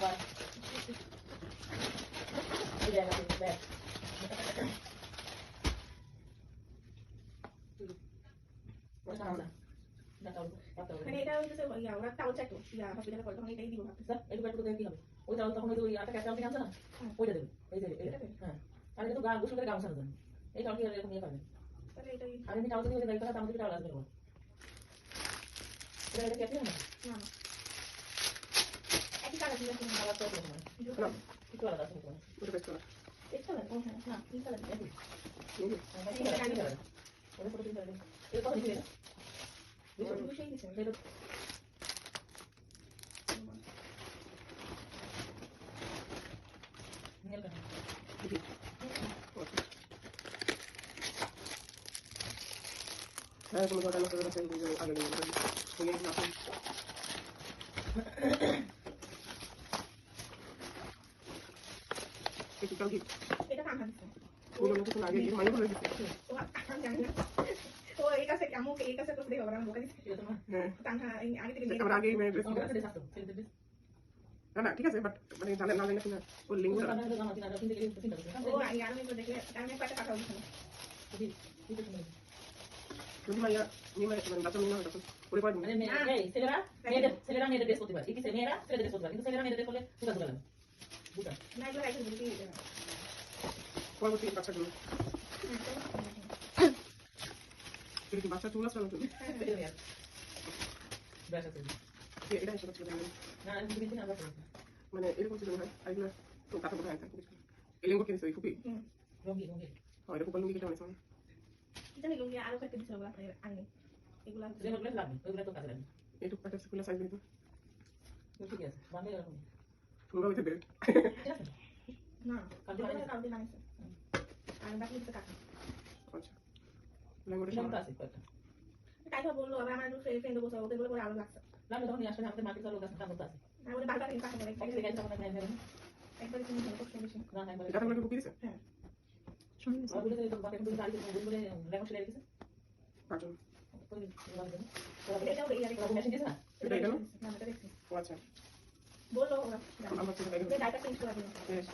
আবার এই জায়গা থেকে ব্যাগ মানে এটা হচ্ছে ওরা চাউল চাইতো হসপিটালে পড়ে তখন এটাই দিব ভাবতেছি একটু একটু কি হবে ওই চাউল তখন ওই আটা ক্যাশ চাউল কিনে আনছে না ওইটা দেবে এই যে হ্যাঁ আর এটা তো গা গোসল করে গামছা দেন এই চাউল কি এরকম ইয়ে পাবেন তাহলে এটাই আর এমনি চাউল যদি গাই করা তাহলে চাউল আসবে না এটা কি আছে না না একই কালার দিলে কি আলাদা করে দেবো না একটু আলাদা আছে ওটা বেশ করা এই কালার ও হ্যাঁ না এই কালার ওটা ফটো দিতে হবে এটা কত দিবে বুঝেই দিছে এটা নিয়ে গেল হ্যাঁ কোনো কথা না করে রাখেন আগে নিয়ে যাবেন তুমি না একটু কাল কি এটা কাম দিছে পুরো লোক তো আগে কি মানে বলে দিছে ও জানি না ও এই কাছে কেমন এই কাছে তো দেখো আমরা বোকা দিছি এটা তোমার হ্যাঁ তানহা আগে থেকে আমরা আগে মেয়ে ড্রেস তোমার কাছে দেখাতো ছেলে দেবে না না ঠিক আছে বাট মানে জানেন না জানেন কিনা ওর লিঙ্ক ওটা না জানা কিনা তিন থেকে তিন থেকে ও আর আমি তো দেখে আমি একটা কথা বলছি যদি মাইয়া নিয়ে মানে বাচ্চা নিয়ে হয় তখন পরে পরে মানে এই ছেলেরা মেয়েদের ড্রেস করতে পারে কি মেয়েরা ছেলেদের ড্রেস করতে পারে কিন্তু ছেলেরা মেয়েদের ড্রেস করলে দুটা দুটা লাগে বুঝা না এগুলো রাইখে দিতে দিতে পরবর্তী বাচ্চাগুলো এটা কি বাচ্চা চুল আসলে নতুন ব্যাস আছে এটা এসে করতে পারেন না আমি কিন্তু না বলতে মানে এরকম ছিল হয় আইগুলো তো কথা বলা হয় এই লিঙ্ক কিনেছে ওই খুবই রঙি রঙি হয় এটা খুব লুঙ্গি কেটে অনেক সময় জানি লুঙ্গি আরো কয়েকটা দিছিল ওগুলা আনি এগুলা যেগুলো লাগবে ওইগুলো তো কাজে লাগবে এইটুকু একটা স্কুলের সাইজ দিতে ঠিক আছে বান্ধে এরকম তোমরা হইতে দেবে ঠিক আছে না কালকে কালকে বানাইছে আর বাকি তো কাটা আচ্ছা ল্যাঙ্গুয়েজ এটা আছে কয়টা তাই তো বললো আবার আমার ফ্রেন্ড বসে ওদের বলে পরে আলো লাগছে লাগবে তখন আসলে আমাদের মার্কেট চালু কাজ কাম করতে আছে না বলে বারবার কিন্তু কাটা এক থেকে গেছে তখন নাই নেবেন একবার তুমি ভালো করতে বেশি না নাই বলে এটা তোমাকে বুঝি দিছে হ্যাঁ আর বলে তো বাকি কিন্তু গাড়ি বলে লেমন ছেড়ে দিয়েছে পাঁচজন ওই লাগবে এটাও এই আর ওরা মেশিন দিয়েছে না এটা এটা না এটা দেখছি ও আচ্ছা বললো ওরা আমরা তো ডাটা চেঞ্জ করে দিন বেশ